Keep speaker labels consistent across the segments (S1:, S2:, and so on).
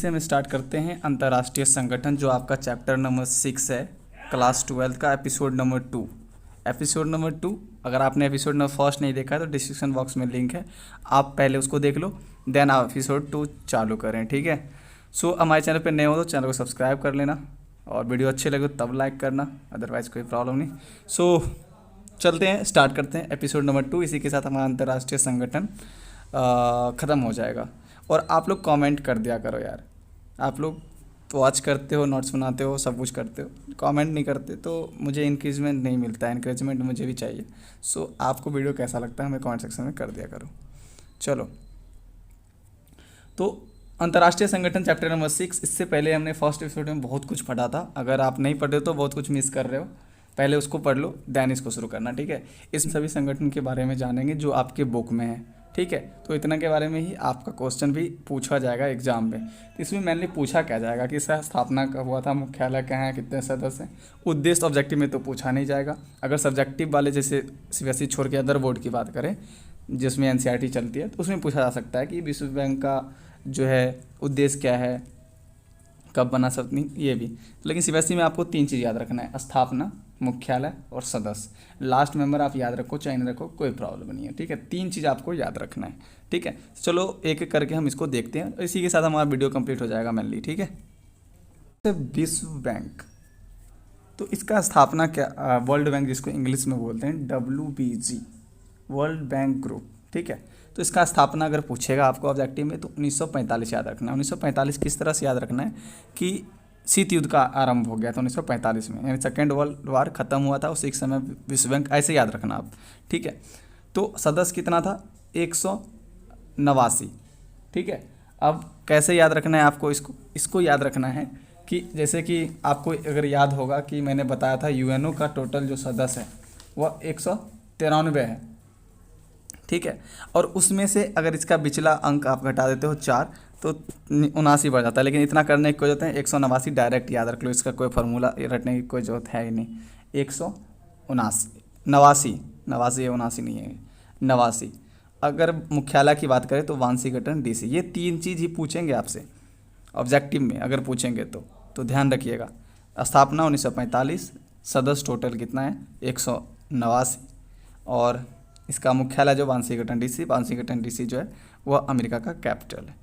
S1: से हम स्टार्ट करते हैं अंतर्राष्ट्रीय संगठन, जो आपका चैप्टर नंबर 6 है, क्लास 12 का एपिसोड नंबर 2। एपिसोड नंबर 2, अगर आपने एपिसोड नंबर फर्स्ट नहीं देखा तो डिस्क्रिप्शन बॉक्स में लिंक है, आप पहले उसको देख लो, देन आप एपिसोड 2 चालू करें, ठीक है। सो हमारे चैनल पर नए हो तो चैनल को सब्सक्राइब कर लेना, और वीडियो अच्छे लगे तब लाइक करना, अदरवाइज़ कोई प्रॉब्लम नहीं। सो चलते हैं, स्टार्ट करते हैं एपिसोड नंबर 2। इसी के साथ हमारा अंतर्राष्ट्रीय संगठन ख़त्म हो जाएगा। और आप लोग कमेंट कर दिया करो यार, आप लोग वॉच करते हो, नोट्स बनाते हो, सब कुछ करते हो, कमेंट नहीं करते तो मुझे इंक्रीजमेंट नहीं मिलता है। इंक्रीजमेंट मुझे भी चाहिए। सो आपको वीडियो कैसा लगता है हमें कमेंट सेक्शन में कर दिया करो। चलो, तो अंतर्राष्ट्रीय संगठन चैप्टर नंबर 6, इससे पहले हमने फर्स्ट एपिसोड में बहुत कुछ पढ़ा था। अगर आप नहीं पढ़े तो बहुत कुछ मिस कर रहे हो, पहले उसको पढ़ लो, देन इसको शुरू करना, ठीक है। इस सभी संगठन के बारे में जानेंगे जो आपके बुक में है, ठीक है। तो इतना के बारे में ही आपका क्वेश्चन भी पूछा जाएगा एग्जाम में। तो इसमें मेनली पूछा क्या जाएगा कि इसका स्थापना कब हुआ था, मुख्यालय कहाँ है, कितने सदस्य हैं, उद्देश्य ऑब्जेक्टिव में तो पूछा नहीं जाएगा। अगर सब्जेक्टिव वाले जैसे सीबीएसई छोड़ के अदर बोर्ड की बात करें जिसमें एनसीईआरटी चलती है, तो उसमें पूछा जा सकता है कि विश्व बैंक का जो है उद्देश्य क्या है, कब बना, सब नहीं, ये भी। लेकिन सीबीएसई में आपको 3 चीज़ याद रखना है: स्थापना, मुख्यालय और सदस्य। लास्ट मेंबर आप याद रखो चाहे नहीं रखो, कोई प्रॉब्लम नहीं है, ठीक है। 3 चीज़ आपको याद रखना है, ठीक है। चलो एक एक करके हम इसको देखते हैं, इसी के साथ हमारा वीडियो कंप्लीट हो जाएगा मेनली, ठीक है। विश्व बैंक, तो इसका स्थापना क्या, वर्ल्ड बैंक जिसको इंग्लिश में बोलते हैं WBG, वर्ल्ड बैंक ग्रुप, ठीक है। तो इसका स्थापना अगर पूछेगा आपको ऑब्जेक्टिव में तो 1945 याद रखना है। 1945 किस तरह से याद रखना है कि शीत युद्ध का आरंभ हो गया था 1945 में, यानी सेकेंड वर्ल्ड वार खत्म हुआ था उसी समय विश्व बैंक, ऐसे याद रखना आप, ठीक है। तो सदस्य कितना था, 189, ठीक है। अब कैसे याद रखना है आपको, इसको याद रखना है कि जैसे कि आपको अगर याद होगा कि मैंने बताया था यूएनओ का टोटल जो सदस्य है वह 193 है, ठीक है। और उसमें से अगर इसका पिछला अंक आप घटा देते हो 4 तो 79 बढ़ जाता है। लेकिन इतना करने की कोई जरूरत है, 189 डायरेक्ट याद रख लो, इसका कोई फार्मूला रटने की कोई जरूरत है ही नहीं। 179 नहीं है, 89। अगर मुख्यालय की बात करें तो वाशिंगटन DC। ये 3 चीज़ ही पूछेंगे आपसे ऑब्जेक्टिव में, अगर पूछेंगे तो ध्यान रखिएगा। स्थापना 1945, सदस्य टोटल कितना है 189, और इसका मुख्यालय जो वाशिंगटन DC जो है वह अमेरिका का कैपिटल है।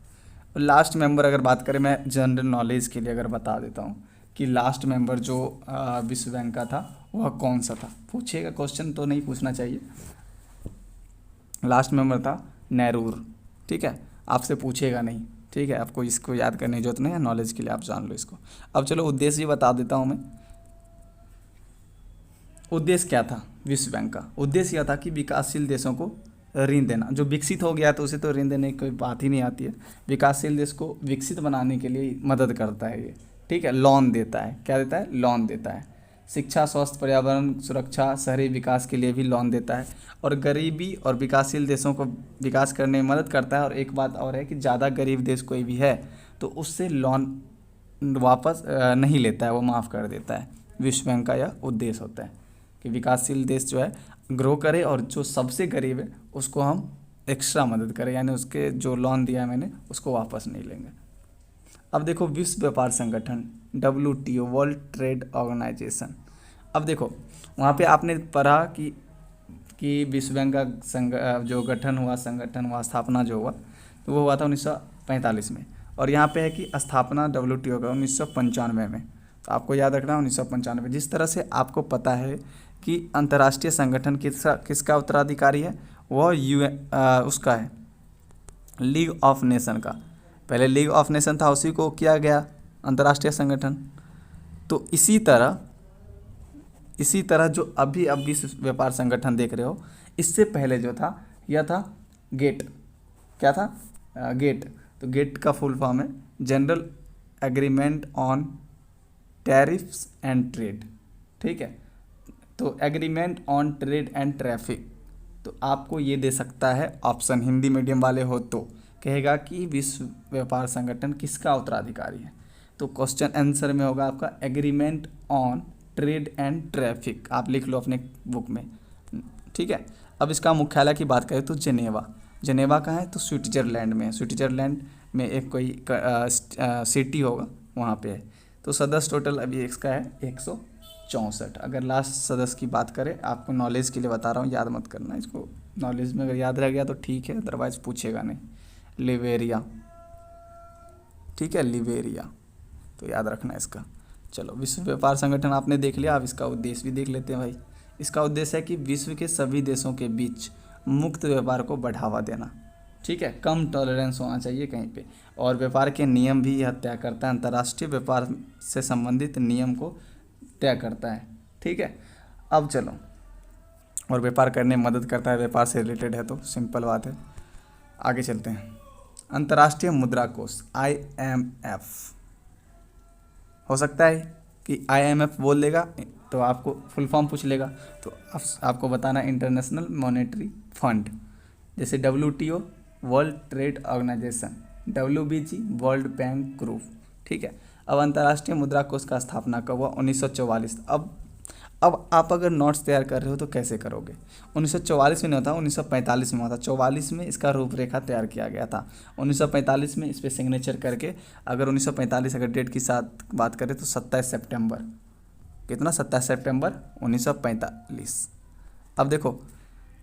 S1: और लास्ट मेंबर अगर बात करें, मैं जनरल नॉलेज के लिए अगर बता देता हूँ कि लास्ट मेंबर जो विश्व बैंक का था वह कौन सा था, पूछिएगा, क्वेश्चन तो नहीं पूछना चाहिए। लास्ट मेंबर था नेहरू, ठीक है, आपसे पूछेगा नहीं, ठीक है। आपको इसको याद करने की जरूरत नहीं है, नॉलेज के लिए आप जान लो इसको। अब चलो उद्देश्य भी बता देता हूँ मैं। उद्देश्य क्या था विश्व बैंक का, उद्देश्य यह था कि विकासशील देशों को ऋण देना। जो विकसित हो गया तो उसे तो ऋण देने की कोई बात ही नहीं आती है। विकासशील देश को विकसित बनाने के लिए मदद करता है ये, ठीक है। लोन देता है, क्या देता है, लोन देता है। शिक्षा, स्वास्थ्य, पर्यावरण सुरक्षा, शहरी विकास के लिए भी लोन देता है, और गरीबी और विकासशील देशों को विकास करने में मदद करता है। और एक बात और है कि ज़्यादा गरीब देश कोई भी है तो उससे लोन वापस नहीं लेता है, वो माफ़ कर देता है। विश्व बैंक का यह उद्देश्य होता है कि विकासशील देश जो है ग्रो करे, और जो सबसे गरीब है उसको हम एक्स्ट्रा मदद करें, यानी उसके जो लोन दिया है मैंने उसको वापस नहीं लेंगे। अब देखो विश्व व्यापार संगठन WTO, वर्ल्ड ट्रेड ऑर्गेनाइजेशन। अब देखो वहाँ पे आपने पढ़ा कि विश्व बैंक का जो गठन हुआ, संगठन हुआ, स्थापना जो हुआ तो वो हुआ था 1945 में, और यहाँ पे है कि स्थापना WTO का 1995 में। तो आपको याद रखना 1995। जिस तरह से आपको पता है कि अंतर्राष्ट्रीय संगठन किसका उत्तराधिकारी है, वह उसका है लीग ऑफ नेशन का। पहले लीग ऑफ नेशन था, उसी को किया गया अंतर्राष्ट्रीय संगठन। तो इसी तरह जो अभी विश्व व्यापार संगठन देख रहे हो, इससे पहले जो था यह था गेट। क्या था, गेट। तो गेट का फुल फॉर्म है general agreement on tariffs and trade, ठीक है। तो agreement on trade and traffic, तो आपको ये दे सकता है ऑप्शन, हिंदी मीडियम वाले हो तो कहेगा कि विश्व व्यापार संगठन किसका उत्तराधिकारी है। तो क्वेश्चन आंसर में होगा आपका agreement on trade and traffic, आप लिख लो अपने बुक में, ठीक है। अब इसका मुख्यालय की बात करें तो जेनेवा कहाँ है, तो स्विट्जरलैंड में है। स्विट्जरलैंड में एक कोई सिटी होगा वहाँ पे है। तो सदस्य टोटल अभी इसका है 164। अगर लास्ट सदस्य की बात करें, आपको नॉलेज के लिए बता रहा हूँ, याद मत करना इसको, नॉलेज में अगर याद रह गया तो ठीक है, अदरवाइज पूछेगा नहीं। लिवेरिया, ठीक है, लिवेरिया, तो याद रखना इसका। चलो, विश्व व्यापार संगठन आपने देख लिया, अब इसका उद्देश्य भी देख लेते हैं भाई। इसका उद्देश्य है कि विश्व के सभी देशों के बीच मुक्त व्यापार को बढ़ावा देना, ठीक है, कम टॉलरेंस होना चाहिए कहीं पे, और व्यापार के नियम भी यह तय करता है, अंतर्राष्ट्रीय व्यापार से संबंधित नियम को तय करता है, ठीक है। अब चलो, और व्यापार करने में मदद करता है, व्यापार से रिलेटेड है तो सिंपल बात है। आगे चलते हैं। अंतर्राष्ट्रीय मुद्रा कोष IMF, हो सकता है कि IMF बोल देगा तो आपको फुल फॉर्म पूछ लेगा, तो आपको बताना इंटरनेशनल मॉनेटरी फंड, जैसे WTO World Trade Organisation, WBG World Bank group, ठीक है। अब अंतर्राष्ट्रीय मुद्रा कोष का स्थापना कब हुआ? 1944। अब आप अगर नोट्स तैयार कर रहे हो तो कैसे करोगे? 1944 में नहीं होता, 1945 में हुआ था। 44 में इसका रूपरेखा तैयार किया गया था, 1945 में इस पर सिग्नेचर करके, अगर 1945 अगर डेट की साथ बात करें तो 27 सितंबर, कितना, 27 सितंबर 1945। अब देखो,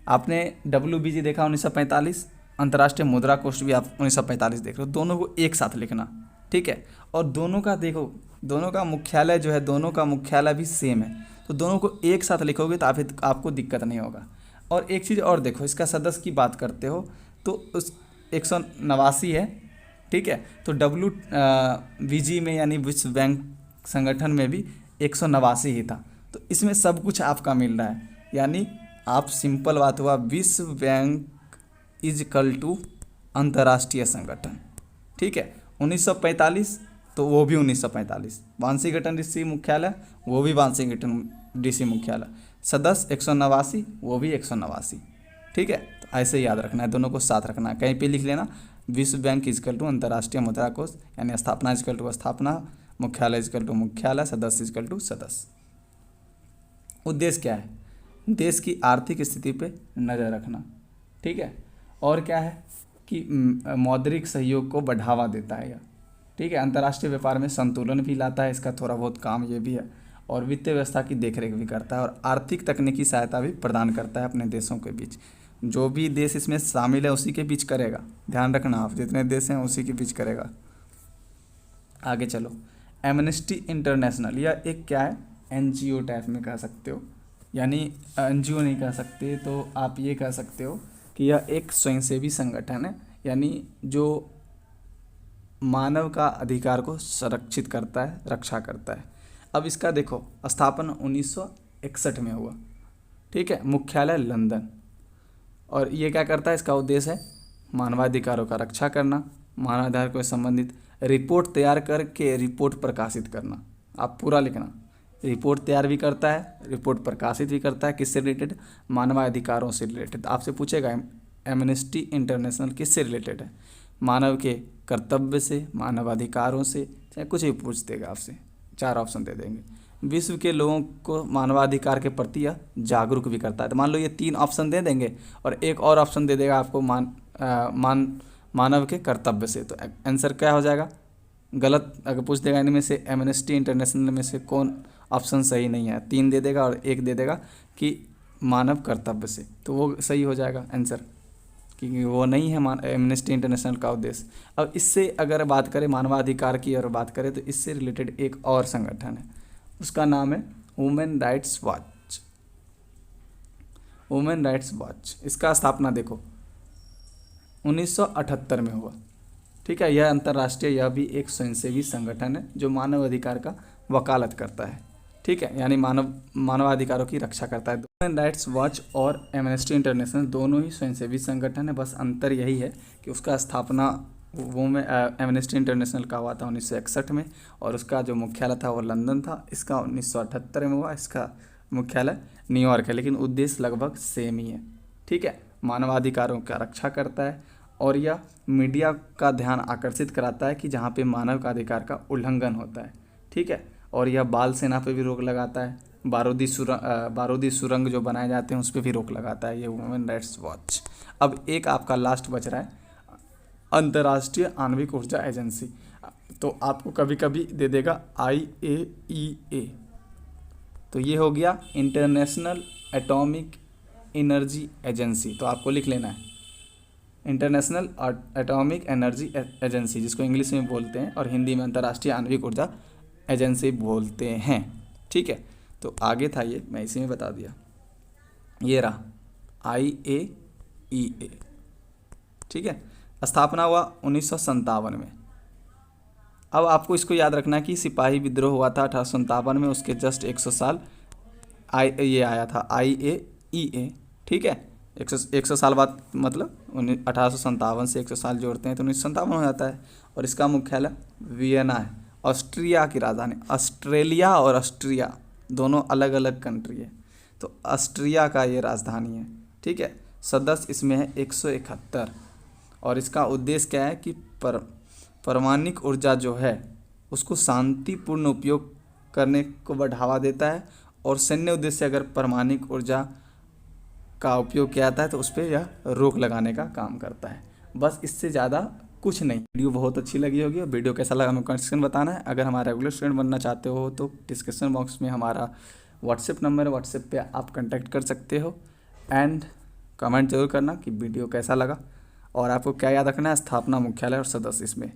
S1: आपने WBG देखा 1945, अंतर्राष्ट्रीय मुद्रा कोष भी आप 1945 देख रहे हो, दोनों को एक साथ लिखना, ठीक है। और दोनों का देखो, दोनों का मुख्यालय जो है, दोनों का मुख्यालय भी सेम है, तो दोनों को एक साथ लिखोगे तो आपको दिक्कत नहीं होगा। और एक चीज़ और देखो, इसका सदस्य की बात करते हो तो उस 189 है, ठीक है। तो WBG में यानी विश्व बैंक संगठन में भी 189 ही था, तो इसमें सब कुछ आपका मिल रहा है, यानी आप सिंपल बात हुआ, विश्व बैंक इजकल टू अंतर्राष्ट्रीय संगठन, ठीक है। 1945 तो वो भी 1945, वांशीगटन डीसी मुख्यालय वो भी वांशीगटन डीसी मुख्यालय, सदस्य 189 वो भी 189, ठीक है। तो ऐसे याद रखना है, दोनों को साथ रखना है, कहीं पे लिख लेना, विश्व बैंक इजकल टू अंतर्राष्ट्रीय मुद्रा कोष, यानी स्थापना इजकल टू स्थापना, मुख्यालय इजकल टू मुख्यालय, सदस्य इजकल टू सदस्य। उद्देश्य क्या है? देश की आर्थिक स्थिति पे नज़र रखना, ठीक है। और क्या है कि मौद्रिक सहयोग को बढ़ावा देता है यह, ठीक है। अंतर्राष्ट्रीय व्यापार में संतुलन भी लाता है, इसका थोड़ा बहुत काम ये भी है, और वित्तीय व्यवस्था की देखरेख भी करता है, और आर्थिक तकनीकी सहायता भी प्रदान करता है अपने देशों के बीच। जो भी देश इसमें शामिल है उसी के बीच करेगा, ध्यान रखना आप, जितने देश हैं उसी के बीच करेगा। आगे चलो, एमनेस्टी इंटरनेशनल, यह एक क्या है, NGO टाइप में कह सकते हो, यानी NGO नहीं कह सकते तो आप ये कह सकते हो कि यह एक स्वयंसेवी संगठन है, यानी जो मानव का अधिकार को संरक्षित करता है, रक्षा करता है। अब इसका देखो, स्थापना 1961 में हुआ, ठीक है, मुख्यालय लंदन, और ये क्या करता है, इसका उद्देश्य है मानवाधिकारों का रक्षा करना, मानवाधिकार को संबंधित रिपोर्ट तैयार करके रिपोर्ट प्रकाशित करना। आप पूरा लिखना, रिपोर्ट तैयार भी करता है, रिपोर्ट प्रकाशित भी करता है, किससे रिलेटेड? मानवाधिकारों से रिलेटेड। आपसे पूछेगा एमनेस्टी इंटरनेशनल किससे रिलेटेड है? मानव के कर्तव्य से, मानवाधिकारों से, चाहे कुछ भी पूछ देगा आपसे, 4 ऑप्शन दे देंगे। विश्व के लोगों को मानवाधिकार के प्रति यह जागरूक भी करता है। तो मान लो ये 3 ऑप्शन दे देंगे और एक और ऑप्शन दे देगा आपको मानव के कर्तव्य से, तो आंसर क्या हो जाएगा? गलत अगर पूछ देगा इनमें से एमनेस्टी इंटरनेशनल में से कौन ऑप्शन सही नहीं है, 3 दे देगा और एक दे देगा कि मानव कर्तव्य से, तो वो सही हो जाएगा आंसर, क्योंकि वो नहीं है एमनेस्टी इंटरनेशनल का उद्देश्य। अब इससे अगर बात करें मानवाधिकार की और बात करें तो इससे रिलेटेड एक और संगठन है, उसका नाम है women rights watch. Women rights watch, इसका स्थापना देखो 1978 में हुआ, ठीक है। यह अंतर्राष्ट्रीय, यह भी एक स्वयंसेवी संगठन है जो मानव अधिकार का वकालत करता है, ठीक है, यानी मानवाधिकारों की रक्षा करता है। ह्यूमन राइट्स वॉच और एमनेस्टी इंटरनेशनल दोनों ही स्वयंसेवी संगठन है, बस अंतर यही है कि उसका स्थापना वो में एमनेस्टी इंटरनेशनल का हुआ था 1961 में, और उसका जो मुख्यालय था वो लंदन था। इसका 1978 में हुआ, इसका मुख्यालय न्यूयॉर्क है, लेकिन उद्देश्य लगभग सेम ही है, ठीक है। मानवाधिकारों का रक्षा करता है और यह मीडिया का ध्यान आकर्षित कराता है कि जहाँ पे मानव का अधिकार का उल्लंघन होता है, ठीक है। और यह बाल सेना पे भी रोक लगाता है, बारूदी सुरंग जो बनाए जाते हैं उस पर भी रोक लगाता है ये वुमेन राइट्स वॉच। अब एक आपका लास्ट बच रहा है अंतर्राष्ट्रीय आणविक ऊर्जा एजेंसी। तो आपको कभी कभी दे देगा IAEA, तो ये हो गया इंटरनेशनल एटॉमिक एनर्जी एजेंसी। तो आपको लिख लेना है इंटरनेशनल एटॉमिक एनर्जी एजेंसी, जिसको इंग्लिश में बोलते हैं और हिंदी में अंतर्राष्ट्रीय आणविक ऊर्जा एजेंसी बोलते हैं। ठीक है, तो आगे था ये, मैं इसी में बता दिया। ये रहा IAEA। ठीक है, स्थापना हुआ 1957 में। अब आपको इसको याद रखना कि सिपाही विद्रोह हुआ था 1857 में, उसके जस्ट 100 साल ये आया था IAEA। ठीक है, 100 साल बाद, मतलब 1857 से 100 साल जोड़ते हैं तो 1957 हो जाता है। और इसका मुख्यालय वियना है, ऑस्ट्रिया की राजधानी। ऑस्ट्रेलिया और ऑस्ट्रिया दोनों अलग अलग कंट्री है, तो ऑस्ट्रिया का ये राजधानी है। ठीक है, सदस्य इसमें है 171। और इसका उद्देश्य क्या है कि परमाणुक ऊर्जा जो है उसको शांतिपूर्ण उपयोग करने को बढ़ावा देता है, और सैन्य उद्देश्य से अगर परमाणुक ऊर्जा का उपयोग किया जाता है तो उस पर यह रोक लगाने का काम करता है। बस इससे ज़्यादा कुछ नहीं। वीडियो बहुत अच्छी लगी होगी, और वीडियो कैसा लगा हमें कमेंट सेक्शन बताना है। अगर हमारा रेगुलर स्टूडेंट बनना चाहते हो तो डिस्क्रिप्शन बॉक्स में हमारा व्हाट्सएप नंबर है, व्हाट्सएप पे आप कांटेक्ट कर सकते हो। एंड कमेंट जरूर करना कि वीडियो कैसा लगा, और आपको क्या याद रखना है, स्थापना, मुख्यालय और सदस्य इसमें।